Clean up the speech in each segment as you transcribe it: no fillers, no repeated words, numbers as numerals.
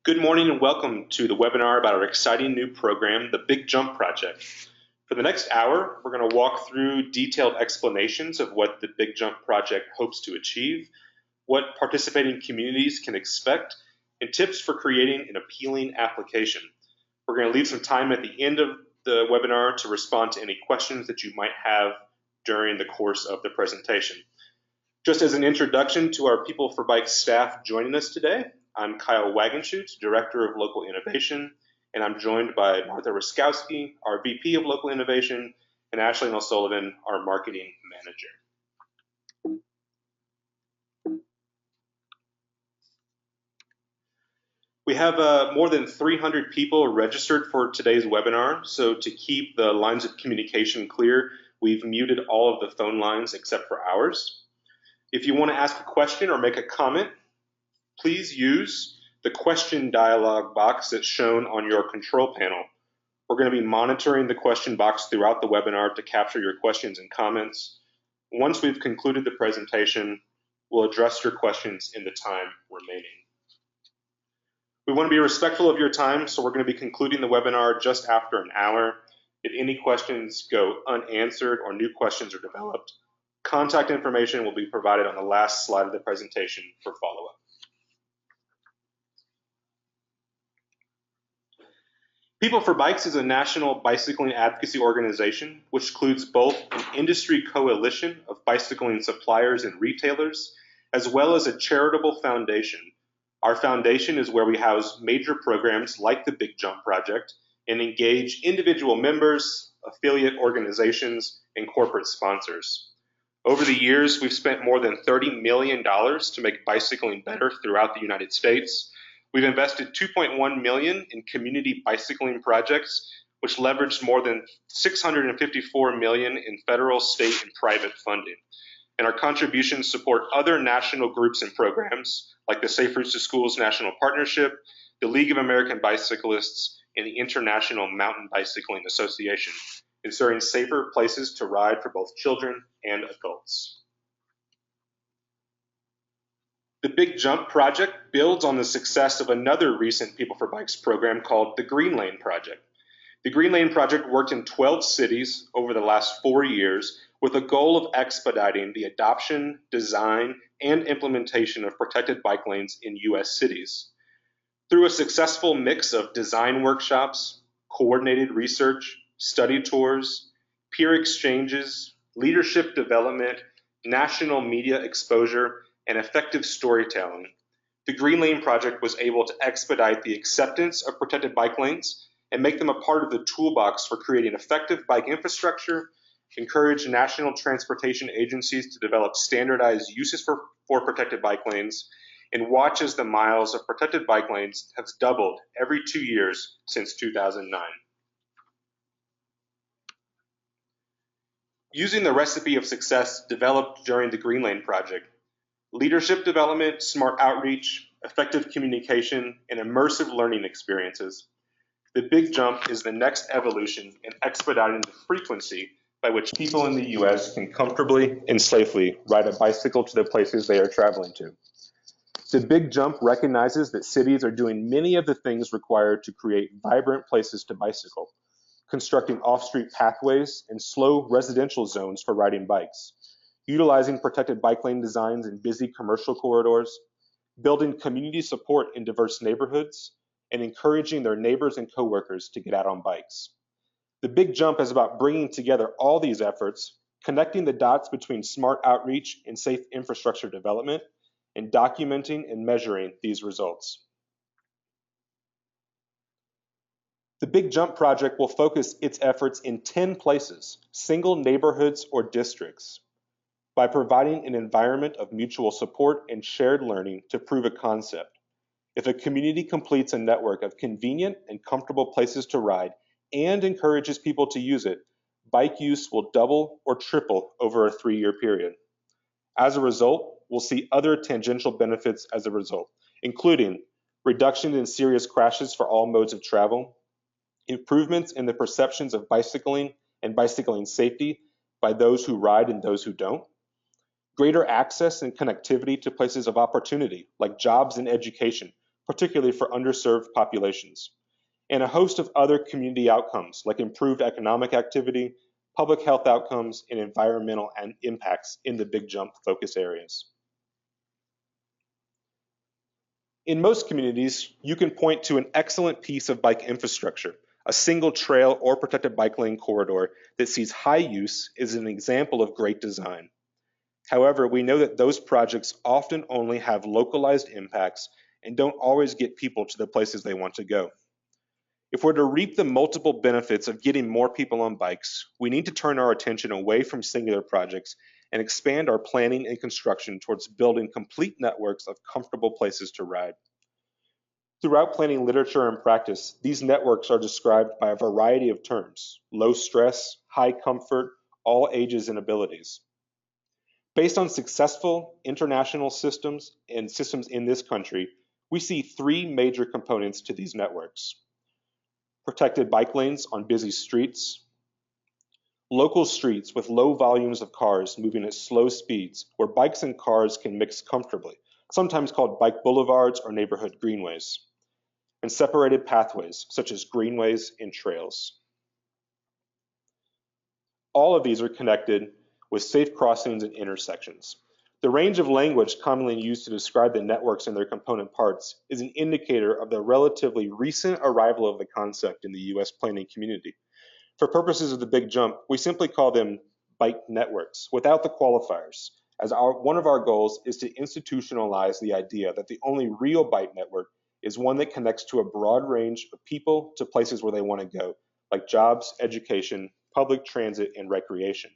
Good morning and welcome to the webinar about our exciting new program, the Big Jump Project. For the next hour, we're going to walk through detailed explanations of what the Big Jump Project hopes to achieve, what participating communities can expect, and tips for creating an appealing application. We're going to leave some time at the end of the webinar to respond to any questions that you might have during the course of the presentation. Just as an introduction to our People for Bikes staff joining us today, I'm Kyle Wagenschutz, Director of Local Innovation, and I'm joined by Martha Ruskowski, our VP of Local Innovation, and Ashley O'Sullivan, our Marketing Manager. We have more than 300 people registered for today's webinar, so to keep the lines of communication clear, we've muted all of the phone lines except for ours. If you want to ask a question or make a comment, please use the question dialog box that's shown on your control panel. We're going to be monitoring the question box throughout the webinar to capture your questions and comments. Once we've concluded the presentation, we'll address your questions in the time remaining. We want to be respectful of your time, so we're going to be concluding the webinar just after an hour. If any questions go unanswered or new questions are developed, contact information will be provided on the last slide of the presentation for follow-up. People for Bikes is a national bicycling advocacy organization which includes both an industry coalition of bicycling suppliers and retailers, as well as a charitable foundation. Our foundation is where we house major programs like the Big Jump Project and engage individual members, affiliate organizations, and corporate sponsors. Over the years, we've spent more than $30 million to make bicycling better throughout the United States. We've invested $2.1 million in community bicycling projects, which leveraged more than $654 million in federal, state, and private funding. And our contributions support other national groups and programs like the Safe Routes to Schools National Partnership, the League of American Bicyclists, and the International Mountain Bicycling Association, ensuring safer places to ride for both children and adults. The Big Jump Project builds on the success of another recent People for Bikes program called the Green Lane Project. The Green Lane Project worked in 12 cities over the last 4 years with a goal of expediting the adoption, design, and implementation of protected bike lanes in U.S. cities. Through a successful mix of design workshops, coordinated research, study tours, peer exchanges, leadership development, national media exposure, and effective storytelling, the Green Lane Project was able to expedite the acceptance of protected bike lanes and make them a part of the toolbox for creating effective bike infrastructure, encourage national transportation agencies to develop standardized uses for protected bike lanes, and watch as the miles of protected bike lanes has doubled every 2 years since 2009. Using the recipe of success developed during the Green Lane Project, leadership development, smart outreach, effective communication, and immersive learning experiences, the Big Jump is the next evolution in expediting the frequency by which people in the U.S. can comfortably and safely ride a bicycle to the places they are traveling to. The Big Jump recognizes that cities are doing many of the things required to create vibrant places to bicycle, constructing off-street pathways and slow residential zones for riding bikes, utilizing protected bike lane designs in busy commercial corridors, building community support in diverse neighborhoods, and encouraging their neighbors and coworkers to get out on bikes. The Big Jump is about bringing together all these efforts, connecting the dots between smart outreach and safe infrastructure development, and documenting and measuring these results. The Big Jump Project will focus its efforts in 10 places, single neighborhoods or districts, by providing an environment of mutual support and shared learning to prove a concept. If a community completes a network of convenient and comfortable places to ride and encourages people to use it, bike use will double or triple over a 3-year period. As a result, we'll see other tangential benefits as a result, including reduction in serious crashes for all modes of travel, improvements in the perceptions of bicycling and bicycling safety by those who ride and those who don't, greater access and connectivity to places of opportunity like jobs and education, particularly for underserved populations, and a host of other community outcomes like improved economic activity, public health outcomes, and environmental impacts in the Big Jump focus areas. In most communities, you can point to an excellent piece of bike infrastructure. A single trail or protected bike lane corridor that sees high use is an example of great design. However, we know that those projects often only have localized impacts and don't always get people to the places they want to go. If we're to reap the multiple benefits of getting more people on bikes, we need to turn our attention away from singular projects and expand our planning and construction towards building complete networks of comfortable places to ride. Throughout planning literature and practice, these networks are described by a variety of terms: low stress, high comfort, all ages and abilities. Based on successful international systems and systems in this country, we see three major components to these networks: protected bike lanes on busy streets, local streets with low volumes of cars moving at slow speeds where bikes and cars can mix comfortably, sometimes called bike boulevards or neighborhood greenways, and separated pathways such as greenways and trails. All of these are connected with safe crossings and intersections. The range of language commonly used to describe the networks and their component parts is an indicator of the relatively recent arrival of the concept in the US planning community. For purposes of the Big Jump, we simply call them bike networks without the qualifiers, as one of our goals is to institutionalize the idea that the only real bike network is one that connects to a broad range of people to places where they want to go, like jobs, education, public transit, and recreation.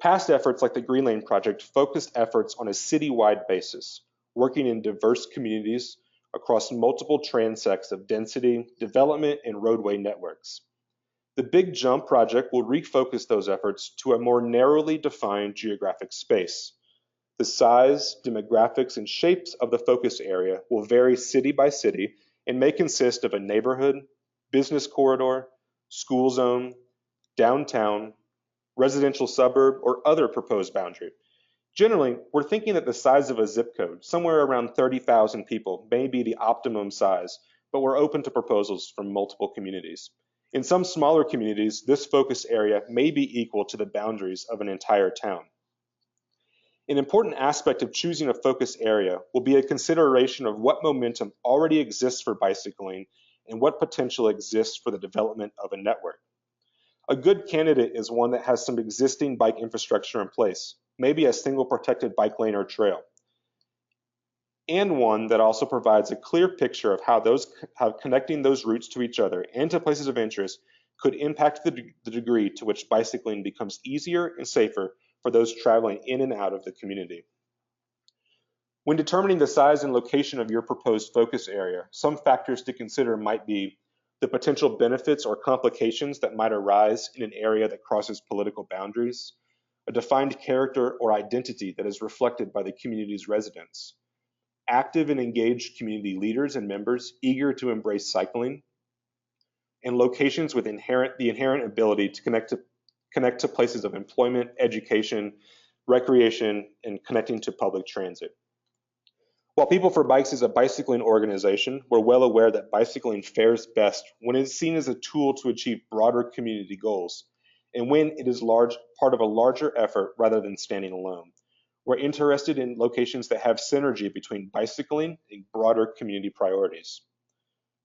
Past efforts like the Green Lane Project focused efforts on a citywide basis, working in diverse communities across multiple transects of density, development, and roadway networks. The Big Jump project will refocus those efforts to a more narrowly defined geographic space. The size, demographics, and shapes of the focus area will vary city by city and may consist of a neighborhood, business corridor, school zone, downtown, residential suburb, or other proposed boundary. Generally, we're thinking that the size of a zip code, somewhere around 30,000 people, may be the optimum size, but we're open to proposals from multiple communities. In some smaller communities, this focus area may be equal to the boundaries of an entire town. An important aspect of choosing a focus area will be a consideration of what momentum already exists for bicycling and what potential exists for the development of a network. A good candidate is one that has some existing bike infrastructure in place, maybe a single protected bike lane or trail, and one that also provides a clear picture of how connecting those routes to each other and to places of interest could impact the degree to which bicycling becomes easier and safer for those traveling in and out of the community. When determining the size and location of your proposed focus area, some factors to consider might be the potential benefits or complications that might arise in an area that crosses political boundaries, a defined character or identity that is reflected by the community's residents, active and engaged community leaders and members eager to embrace cycling, and locations with the inherent ability to connect to places of employment, education, recreation, and connecting to public transit. While People for Bikes is a bicycling organization, we're well aware that bicycling fares best when it is seen as a tool to achieve broader community goals, and when it is part of a larger effort rather than standing alone. We're interested in locations that have synergy between bicycling and broader community priorities.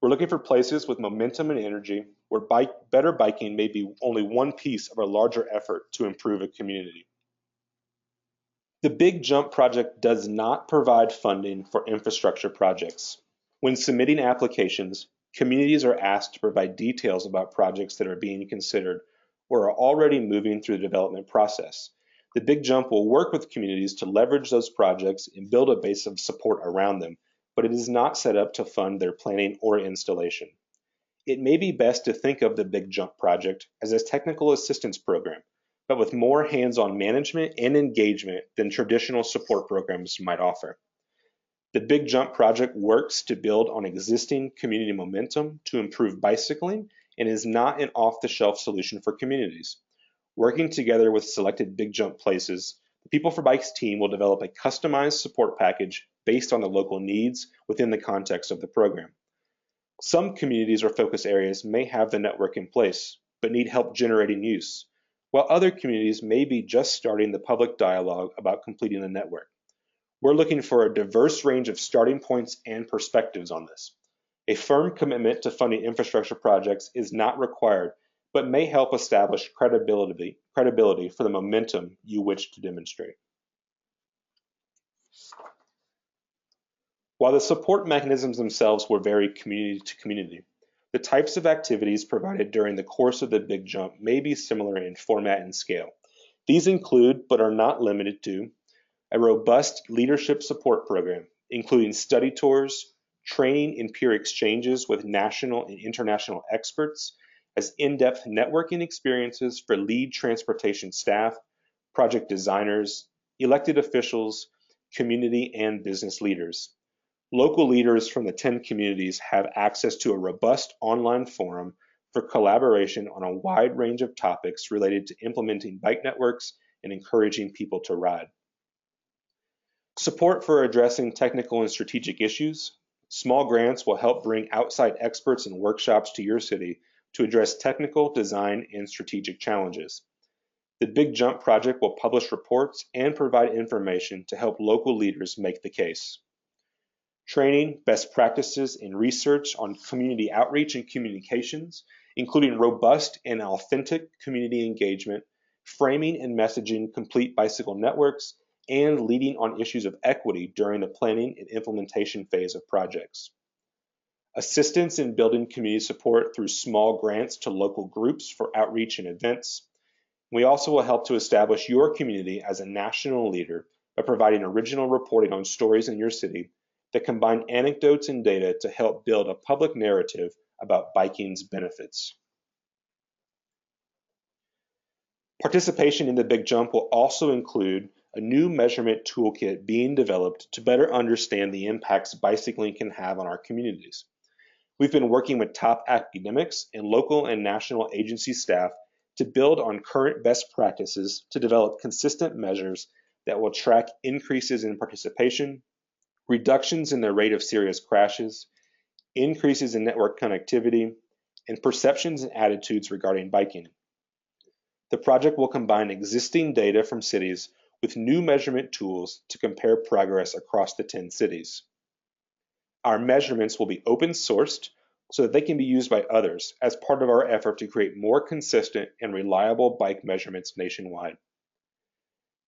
We're looking for places with momentum and energy where better biking may be only one piece of a larger effort to improve a community. The Big Jump project does not provide funding for infrastructure projects. When submitting applications, communities are asked to provide details about projects that are being considered or are already moving through the development process. The Big Jump will work with communities to leverage those projects and build a base of support around them, but it is not set up to fund their planning or installation. It may be best to think of the Big Jump project as a technical assistance program, but with more hands-on management and engagement than traditional support programs might offer. The Big Jump project works to build on existing community momentum to improve bicycling and is not an off-the-shelf solution for communities. Working together with selected Big Jump places, The People for Bikes team will develop a customized support package based on the local needs within the context of the program. Some communities or focus areas may have the network in place, but need help generating use, while other communities may be just starting the public dialogue about completing the network. We're looking for a diverse range of starting points and perspectives on this. A firm commitment to funding infrastructure projects is not required, but may help establish credibility for the momentum you wish to demonstrate. While the support mechanisms themselves will vary community to community, the types of activities provided during the course of the Big Jump may be similar in format and scale. These include, but are not limited to, a robust leadership support program, including study tours, training and peer exchanges with national and international experts, as in-depth networking experiences for lead transportation staff, project designers, elected officials, community and business leaders. Local leaders from the 10 communities have access to a robust online forum for collaboration on a wide range of topics related to implementing bike networks and encouraging people to ride. Support for addressing technical and strategic issues. Small grants will help bring outside experts and workshops to your city to address technical, design, and strategic challenges. The Big Jump project will publish reports and provide information to help local leaders make the case. Training, best practices, and research on community outreach and communications, including robust and authentic community engagement, framing and messaging complete bicycle networks, and leading on issues of equity during the planning and implementation phase of projects. Assistance in building community support through small grants to local groups for outreach and events. We also will help to establish your community as a national leader by providing original reporting on stories in your city that combine anecdotes and data to help build a public narrative about biking's benefits. Participation in the Big Jump will also include a new measurement toolkit being developed to better understand the impacts bicycling can have on our communities. We've been working with top academics and local and national agency staff to build on current best practices to develop consistent measures that will track increases in participation, reductions in the rate of serious crashes, increases in network connectivity, and perceptions and attitudes regarding biking. The project will combine existing data from cities with new measurement tools to compare progress across the 10 cities. Our measurements will be open sourced so that they can be used by others as part of our effort to create more consistent and reliable bike measurements nationwide.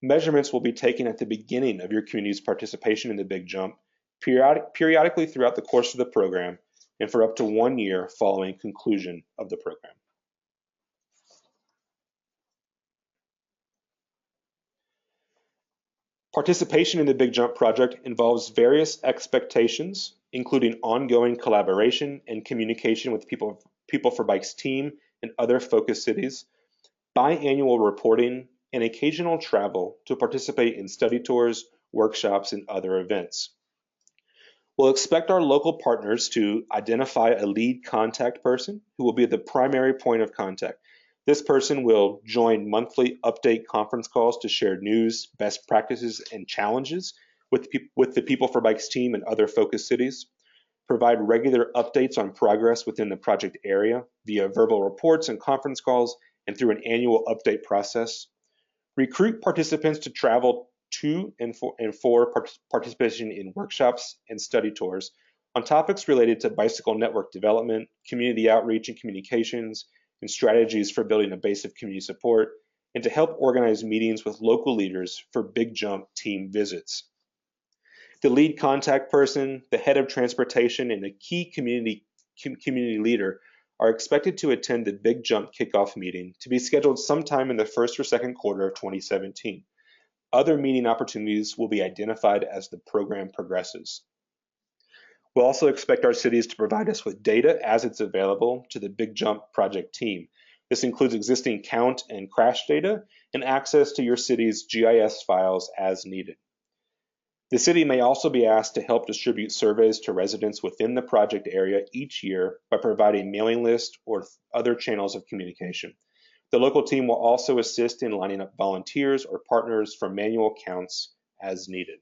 Measurements will be taken at the beginning of your community's participation in the Big Jump, periodically throughout the course of the program, and for up to 1 year following conclusion of the program. Participation in the Big Jump project involves various expectations, including ongoing collaboration and communication with People for Bikes team and other focus cities, biannual reporting, and occasional travel to participate in study tours, workshops, and other events. We'll expect our local partners to identify a lead contact person who will be the primary point of contact. This person will join monthly update conference calls to share news, best practices, and challenges with the People for Bikes team and other focus cities, provide regular updates on progress within the project area via verbal reports and conference calls and through an annual update process, recruit participants to travel to and for participation in workshops and study tours on topics related to bicycle network development, community outreach and communications, and strategies for building a base of community support, and to help organize meetings with local leaders for Big Jump team visits. The lead contact person, the head of transportation, and a key community leader are expected to attend the Big Jump kickoff meeting to be scheduled sometime in the first or second quarter of 2017. Other meeting opportunities will be identified as the program progresses. We'll also expect our cities to provide us with data as it's available to the Big Jump project team. This includes existing count and crash data and access to your city's GIS files as needed. The city may also be asked to help distribute surveys to residents within the project area each year by providing mailing lists or other channels of communication. The local team will also assist in lining up volunteers or partners for manual counts as needed.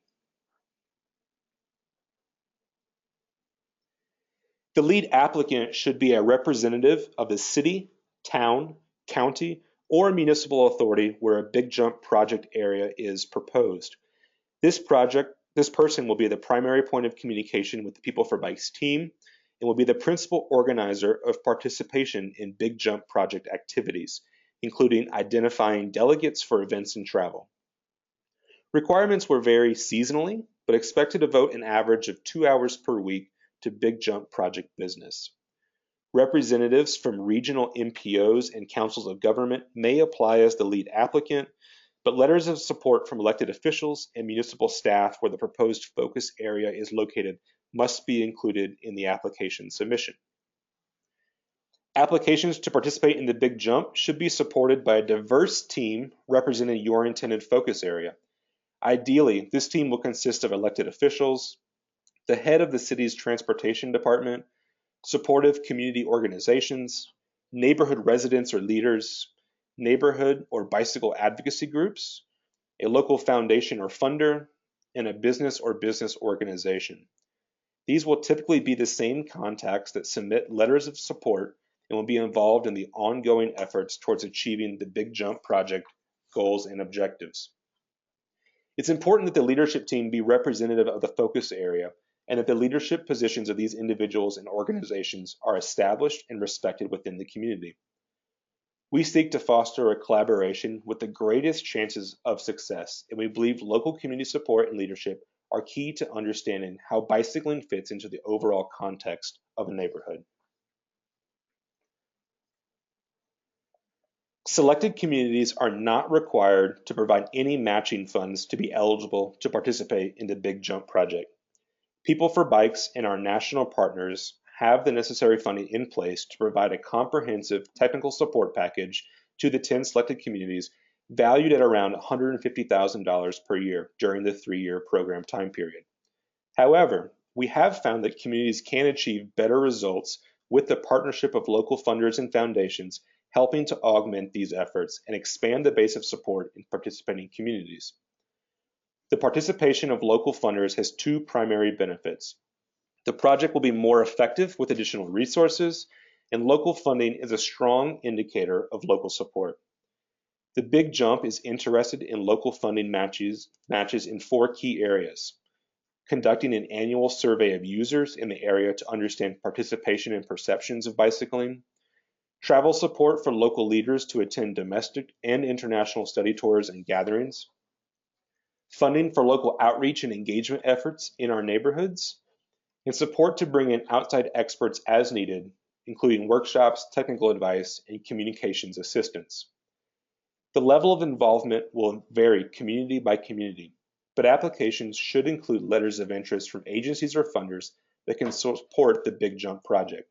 The lead applicant should be a representative of the city, town, county, or municipal authority where a Big Jump project area is proposed. This person will be the primary point of communication with the People for Bikes team and will be the principal organizer of participation in Big Jump project activities, including identifying delegates for events and travel. Requirements will vary seasonally, but expect to devote an average of 2 hours per week to Big Jump project business. Representatives from regional MPOs and councils of government may apply as the lead applicant, but letters of support from elected officials and municipal staff where the proposed focus area is located must be included in the application submission. Applications to participate in the Big Jump should be supported by a diverse team representing your intended focus area. Ideally, this team will consist of elected officials, the head of the city's transportation department, supportive community organizations, neighborhood residents or leaders, neighborhood or bicycle advocacy groups, a local foundation or funder, and a business or business organization. These will typically be the same contacts that submit letters of support and will be involved in the ongoing efforts towards achieving the Big Jump project goals and objectives. It's important that the leadership team be representative of the focus area and that the leadership positions of these individuals and organizations are established and respected within the community. We seek to foster a collaboration with the greatest chances of success, and we believe local community support and leadership are key to understanding how bicycling fits into the overall context of a neighborhood. Selected communities are not required to provide any matching funds to be eligible to participate in the Big Jump project. People for Bikes and our national partners have the necessary funding in place to provide a comprehensive technical support package to the 10 selected communities valued at around $150,000 per year during the 3-year program time period. However, we have found that communities can achieve better results with the partnership of local funders and foundations helping to augment these efforts and expand the base of support in participating communities. The participation of local funders has 2 primary benefits. The project will be more effective with additional resources, and local funding is a strong indicator of local support. The Big Jump is interested in local funding matches in 4 key areas: conducting an annual survey of users in the area to understand participation and perceptions of bicycling, travel support for local leaders to attend domestic and international study tours and gatherings, funding for local outreach and engagement efforts in our neighborhoods, and support to bring in outside experts as needed, including workshops, technical advice, and communications assistance. The level of involvement will vary community by community, but applications should include letters of interest from agencies or funders that can support the Big Jump project.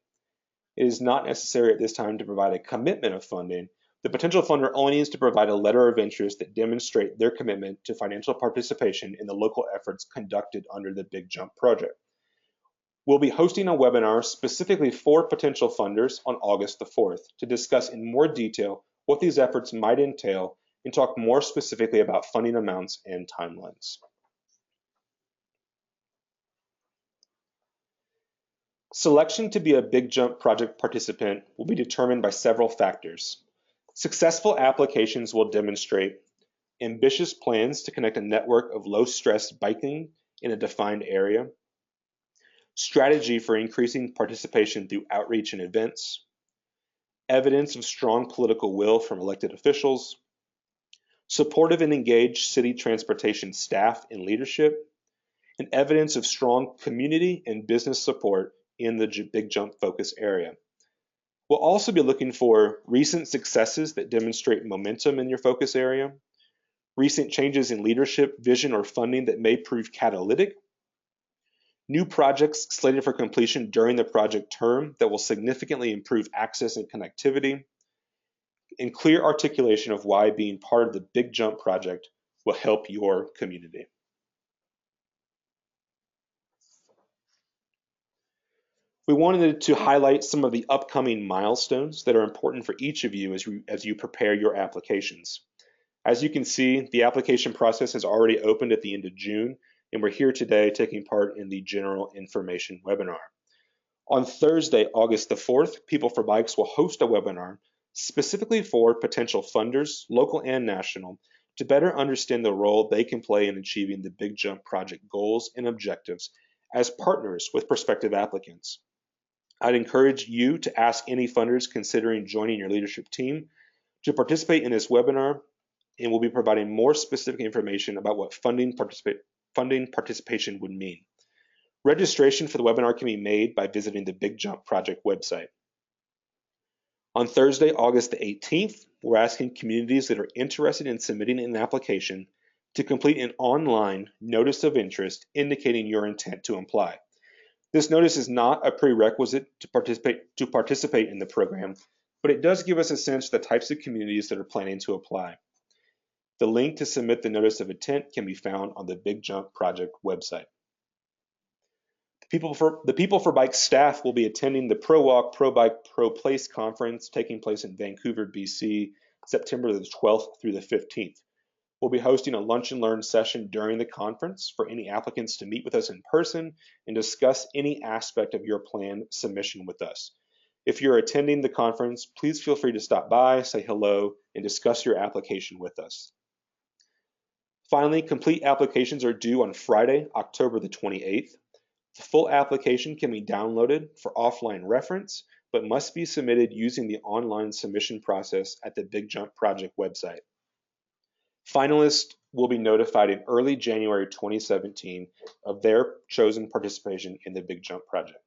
It is not necessary at this time to provide a commitment of funding. The potential funder only needs to provide a letter of interest that demonstrates their commitment to financial participation in the local efforts conducted under the Big Jump project. We'll be hosting a webinar specifically for potential funders on August the 4th to discuss in more detail what these efforts might entail and talk more specifically about funding amounts and timelines. Selection to be a Big Jump project participant will be determined by several factors. Successful applications will demonstrate ambitious plans to connect a network of low-stress biking in a defined area, strategy for increasing participation through outreach and events, evidence of strong political will from elected officials, supportive and engaged city transportation staff and leadership, and evidence of strong community and business support in the Big Jump focus area. We'll also be looking for recent successes that demonstrate momentum in your focus area, recent changes in leadership, vision, or funding that may prove catalytic, new projects slated for completion during the project term that will significantly improve access and connectivity, and clear articulation of why being part of the Big Jump project will help your community. We wanted to highlight some of the upcoming milestones that are important for each of you as you prepare your applications. As you can see, the application process has already opened at the end of June, and we're here today taking part in the general information webinar. On Thursday, August the 4th, People for Bikes will host a webinar specifically for potential funders, local and national, to better understand the role they can play in achieving the Big Jump project goals and objectives as partners with prospective applicants. I'd encourage you to ask any funders considering joining your leadership team to participate in this webinar, and we'll be providing more specific information about what funding participation would mean. Registration for the webinar can be made by visiting the Big Jump Project website. On Thursday, August the 18th, we're asking communities that are interested in submitting an application to complete an online notice of interest indicating your intent to apply. This notice is not a prerequisite to participate in the program, but it does give us a sense of the types of communities that are planning to apply. The link to submit the notice of intent can be found on the Big Jump Project website. The People for Bike staff will be attending the Pro Walk, Pro Bike, Pro Place conference taking place in Vancouver, BC, September the 12th through the 15th. We'll be hosting a lunch and learn session during the conference for any applicants to meet with us in person and discuss any aspect of your plan submission with us. If you're attending the conference, please feel free to stop by, say hello, and discuss your application with us. Finally, complete applications are due on Friday, October the 28th. The full application can be downloaded for offline reference, but must be submitted using the online submission process at the Big Jump Project website. Finalists will be notified in early January 2017 of their chosen participation in the Big Jump Project.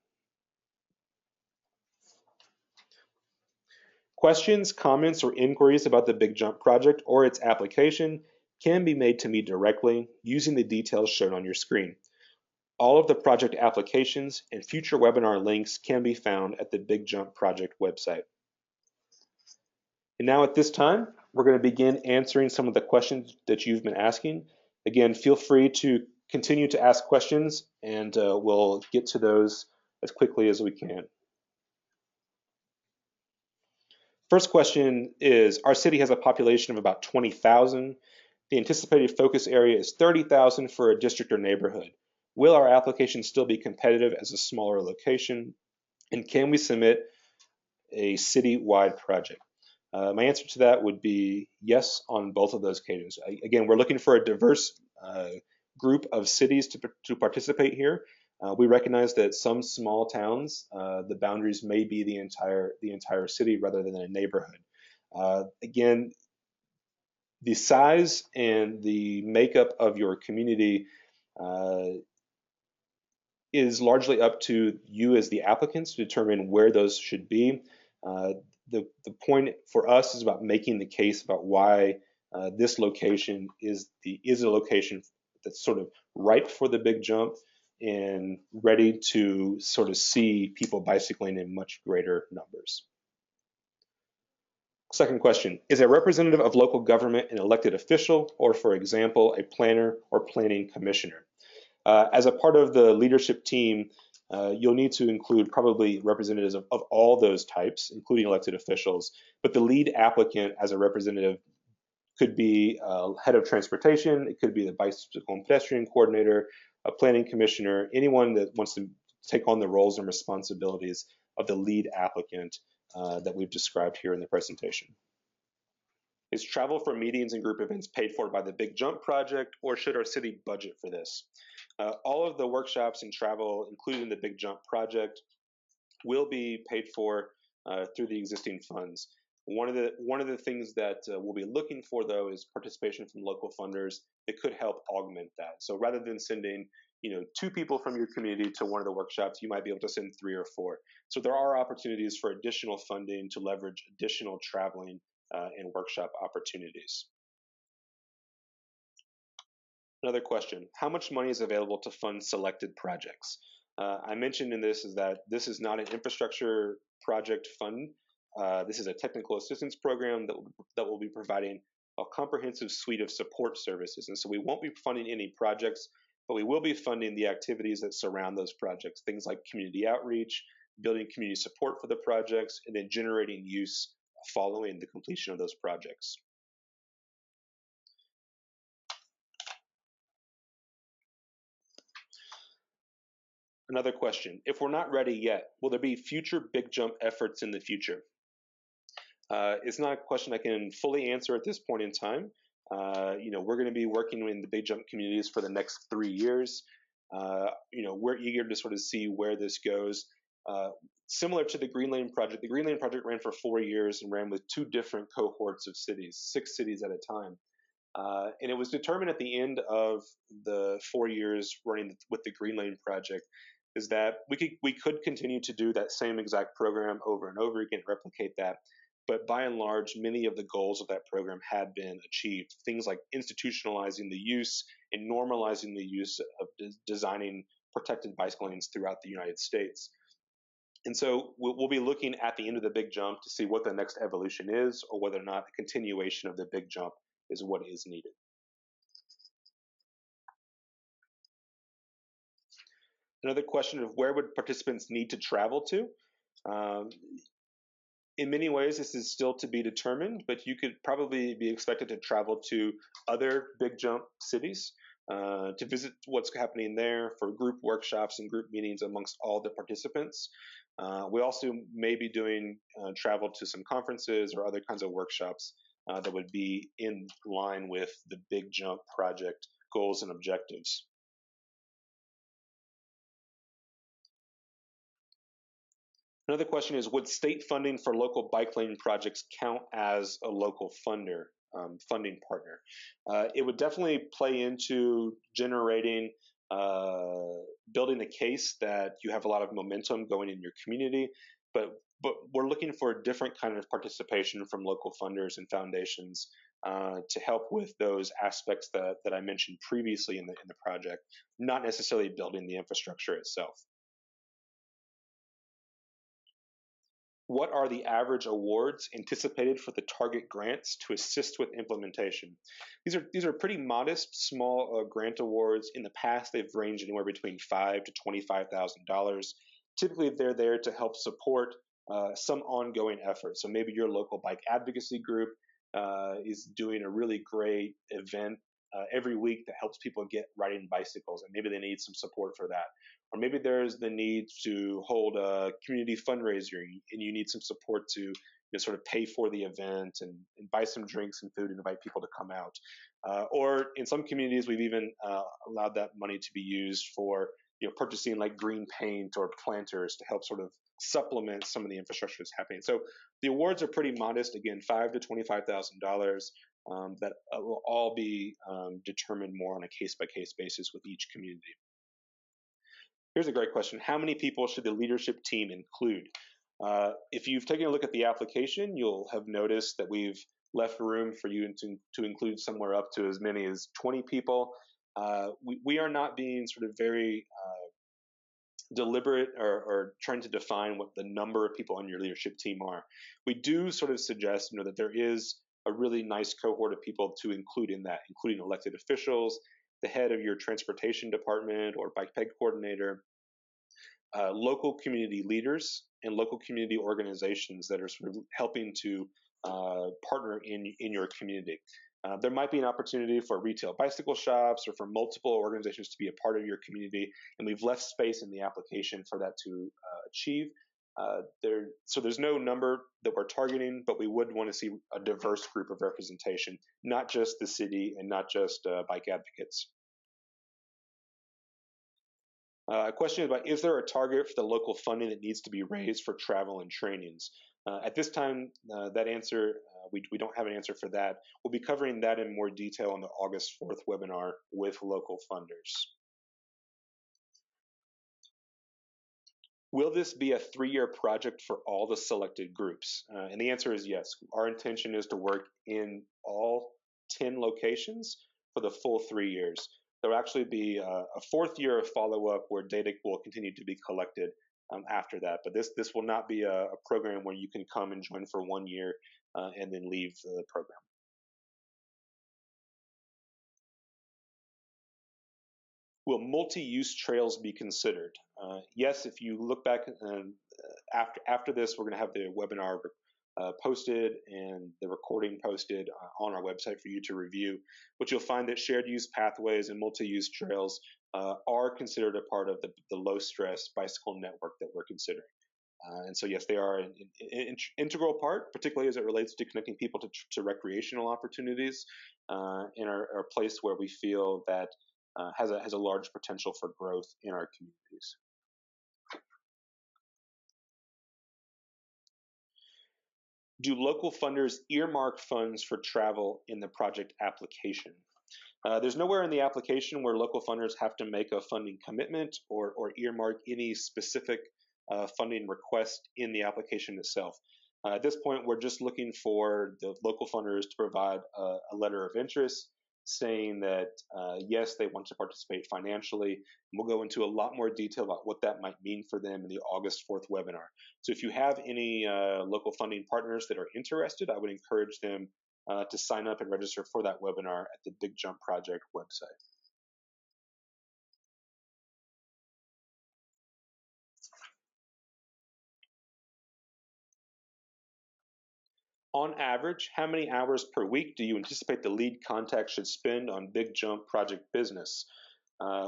Questions, comments, or inquiries about the Big Jump Project or its application can be made to me directly using the details shown on your screen. All of the project applications and future webinar links can be found at the Big Jump Project website. And now at this time, we're going to begin answering some of the questions that you've been asking. Again, feel free to continue to ask questions and we'll get to those as quickly as we can. First question is, our city has a population of about 20,000. The anticipated focus area is 30,000 for a district or neighborhood. Will our application still be competitive as a smaller location? And can we submit a city-wide project? My answer to that would be yes on both of those occasions. Again, we're looking for a diverse group of cities to participate here. We recognize that some small towns, the boundaries may be the entire city rather than a neighborhood. Again, the size and the makeup of your community is largely up to you as the applicants to determine where those should be. The point for us is about making the case about why this location is a location that's sort of ripe for the big jump and ready to sort of see people bicycling in much greater numbers. Second question, is a representative of local government an elected official or, for example, a planner or planning commissioner? As a part of the leadership team, you'll need to include probably representatives of all those types, including elected officials, but the lead applicant as a representative could be head of transportation, it could be the bicycle and pedestrian coordinator, a planning commissioner, anyone that wants to take on the roles and responsibilities of the lead applicant that we've described here in the presentation. Is travel for meetings and group events paid for by the Big Jump Project, or should our city budget for this? All of the workshops and travel included in the Big Jump Project will be paid for through the existing funds. One of the things that we'll be looking for, though, is participation from local funders that could help augment that. So rather than sending 2 people from your community to one of the workshops, you might be able to send 3 or 4. So there are opportunities for additional funding to leverage additional traveling and workshop opportunities. Another question, how much money is available to fund selected projects? I mentioned in this is that this is not an infrastructure project fund. This is a technical assistance program that will be providing a comprehensive suite of support services. And so we won't be funding any projects, but we will be funding the activities that surround those projects, things like community outreach, building community support for the projects, and then generating use following the completion of those projects. Another question, if we're not ready yet, will there be future big jump efforts in the future? It's not a question I can fully answer at this point in time. We're going to be working in the big jump communities for the next 3 years. We're eager to sort of see where this goes. Similar to the Green Lane project, the Green Lane project ran for 4 years and ran with 2 different cohorts of cities, 6 cities at a time. And it was determined at the end of the 4 years running with the Green Lane project is that we could continue to do that same exact program over and over again, replicate that. But by and large, many of the goals of that program had been achieved. Things like institutionalizing the use and normalizing the use of designing protected bicycle lanes throughout the United States. And so we'll be looking at the end of the big jump to see what the next evolution is, or whether or not a continuation of the big jump is what is needed. Another question of where would participants need to travel to? In many ways, this is still to be determined, but you could probably be expected to travel to other big jump cities to visit what's happening there for group workshops and group meetings amongst all the participants. We also may be doing travel to some conferences or other kinds of workshops that would be in line with the Big Jump project goals and objectives. Another question is, would state funding for local bike lane projects count as a local funding partner? It would definitely play into generating, building the case that you have a lot of momentum going in your community, but we're looking for a different kind of participation from local funders and foundations to help with those aspects that I mentioned previously in the project, not necessarily building the infrastructure itself. What are the average awards anticipated for the target grants to assist with implementation? These are pretty modest, small grant awards. In the past, they've ranged anywhere between $5,000 to $25,000. Typically, they're there to help support some ongoing effort. So maybe your local bike advocacy group is doing a really great event every week that helps people get riding bicycles, and maybe they need some support for that. Or maybe there's the need to hold a community fundraiser and you need some support to sort of pay for the event and buy some drinks and food and invite people to come out. Or in some communities, we've even allowed that money to be used for purchasing like green paint or planters to help sort of supplement some of the infrastructure that's happening. So the awards are pretty modest, again, $5,000 to $25,000 that will all be determined more on a case-by-case basis with each community. Here's a great question. How many people should the leadership team include? If you've taken a look at the application, you'll have noticed that we've left room for you to include somewhere up to as many as 20 people. We are not being sort of very deliberate or trying to define what the number of people on your leadership team are. We do sort of suggest that there is a really nice cohort of people to include in that, including elected officials, the head of your transportation department or bike ped coordinator, local community leaders, and local community organizations that are sort of helping to partner in your community. There might be an opportunity for retail bicycle shops or for multiple organizations to be a part of your community, and we've left space in the application for that to achieve. So there's no number that we're targeting, but we would want to see a diverse group of representation, not just the city and not just bike advocates. A question about, is there a target for the local funding that needs to be raised for travel and trainings? At this time, that answer, we don't have an answer for that. We'll be covering that in more detail on the August 4th webinar with local funders. Will this be a 3-year project for all the selected groups? And the answer is yes. Our intention is to work in all 10 locations for the full 3 years. There will actually be a 4th year of follow-up where data will continue to be collected after that. But this will not be a program where you can come and join for 1 year and then leave the program. Will multi-use trails be considered? Yes, if you look back after this, we're going to have the webinar posted and the recording posted on our website for you to review. But you'll find that shared use pathways and multi-use trails are considered a part of the low-stress bicycle network that we're considering. And so, yes, they are an integral part, particularly as it relates to connecting people to recreational opportunities in our place where we feel that has a large potential for growth in our communities. Do local funders earmark funds for travel in the project application? There's nowhere in the application where local funders have to make a funding commitment or earmark any specific funding request in the application itself. At this point, we're just looking for the local funders to provide a letter of interest saying that, yes, they want to participate financially. And we'll go into a lot more detail about what that might mean for them in the August 4th webinar. So if you have any local funding partners that are interested, I would encourage them to sign up and register for that webinar at the Big Jump Project website. On average, how many hours per week do you anticipate the lead contact should spend on Big Jump project business?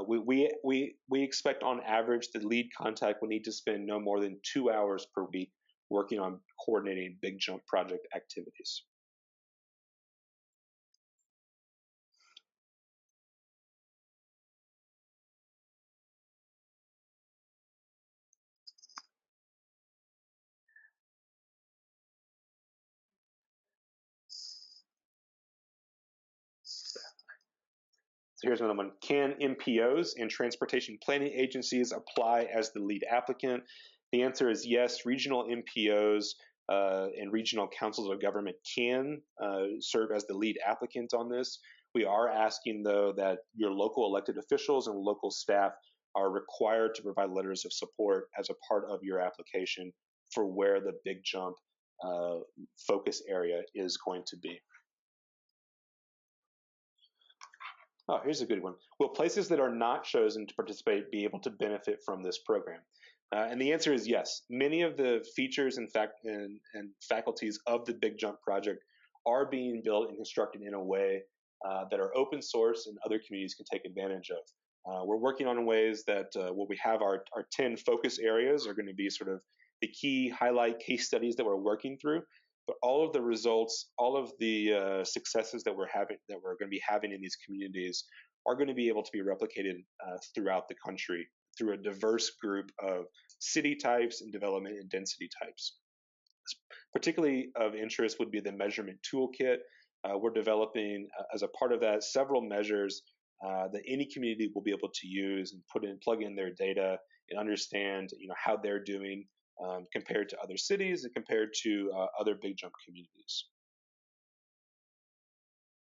We expect on average the lead contact will need to spend no more than 2 hours per week working on coordinating Big Jump project activities. So here's another one. Can MPOs and transportation planning agencies apply as the lead applicant? The answer is yes. Regional MPOs and regional councils of government can serve as the lead applicant on this. We are asking, though, that your local elected officials and local staff are required to provide letters of support as a part of your application for where the Big Jump focus area is going to be. Oh, here's a good one. Will places that are not chosen to participate be able to benefit from this program? And the answer is yes. Many of the features and faculties of the Big Jump project are being built and constructed in a way that are open source and other communities can take advantage of. We're working on ways that where we have our 10 focus areas are going to be sort of the key highlight case studies that we're working through. But all of the results, all of the successes that we're going to be having in these communities are going to be able to be replicated throughout the country through a diverse group of city types and development and density types. Particularly of interest would be the measurement toolkit. We're developing, as a part of that, several measures that any community will be able to use and plug in their data and understand, how they're doing compared to other cities and compared to other Big Jump communities.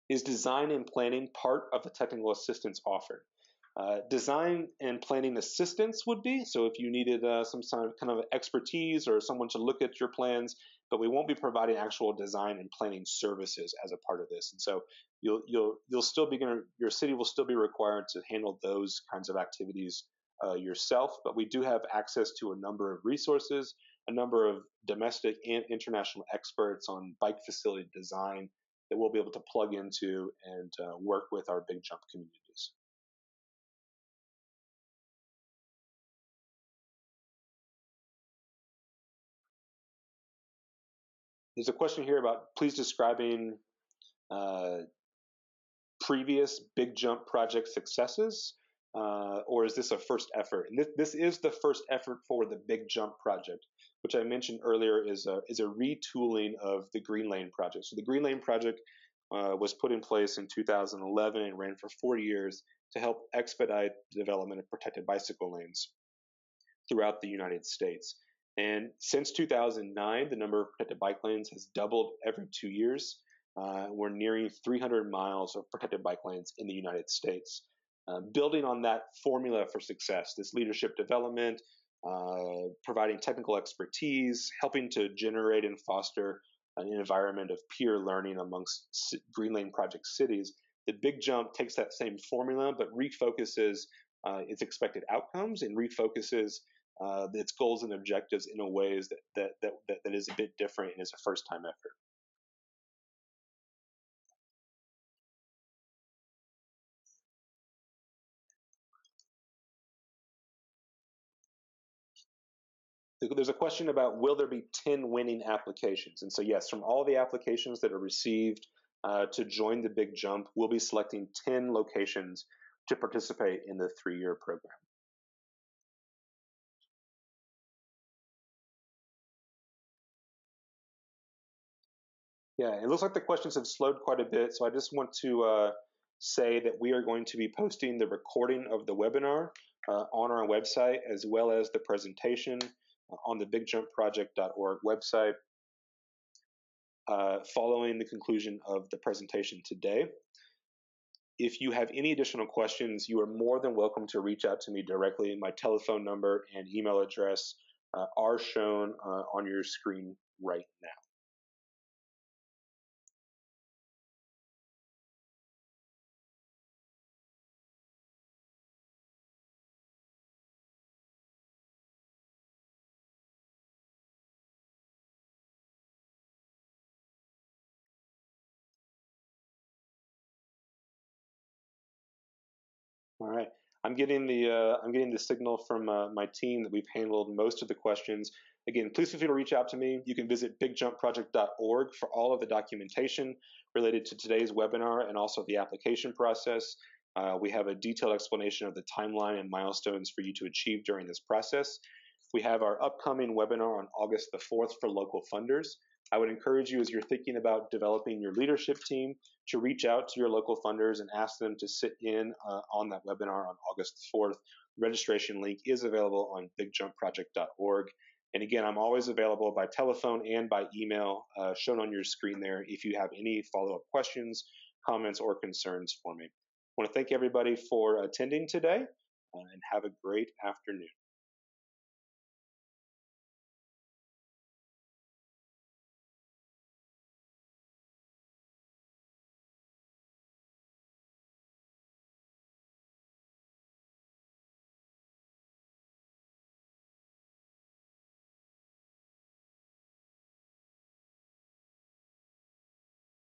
Is design and planning part of the technical assistance offered? Design and planning assistance would be, so if you needed some kind of expertise or someone to look at your plans, but we won't be providing actual design and planning services as a part of this. And so you'll still be your city will still be required to handle those kinds of activities yourself, but we do have access to a number of resources, a number of domestic and international experts on bike facility design that we'll be able to plug into and work with our Big Jump communities. There's a question here about please describing previous Big Jump project successes, or is this a first effort? And this is the first effort for the Big Jump project, which I mentioned earlier is a retooling of the Green Lane project. So the Green Lane project was put in place in 2011 and ran for 4 years to help expedite the development of protected bicycle lanes throughout the United States. And since 2009, the number of protected bike lanes has doubled every 2 years. We're nearing 300 miles of protected bike lanes in the United States. Building on that formula for success, this leadership development, providing technical expertise, helping to generate and foster an environment of peer learning amongst Green Lane project cities, the Big Jump takes that same formula but refocuses its expected outcomes and refocuses its goals and objectives in a ways that is a bit different and is a first-time effort. There's a question about, will there be 10 winning applications? And so yes, from all the applications that are received to join the Big Jump, we'll be selecting 10 locations to participate in the 3-year program. Yeah, it looks like the questions have slowed quite a bit, so I just want to say that we are going to be posting the recording of the webinar on our website, as well as the presentation on the bigjumproject.org website following the conclusion of the presentation today. If you have any additional questions, you are more than welcome to reach out to me directly. My telephone number and email address are shown on your screen right now. All right. I'm getting the signal from my team that we've handled most of the questions. Again, please feel free to reach out to me. You can visit bigjumproject.org for all of the documentation related to today's webinar and also the application process. We have a detailed explanation of the timeline and milestones for you to achieve during this process. We have our upcoming webinar on August the 4th for local funders. I would encourage you, as you're thinking about developing your leadership team, to reach out to your local funders and ask them to sit in on that webinar on August 4th. The registration link is available on bigjumproject.org. And again, I'm always available by telephone and by email, shown on your screen there, if you have any follow-up questions, comments, or concerns for me. I want to thank everybody for attending today, and have a great afternoon.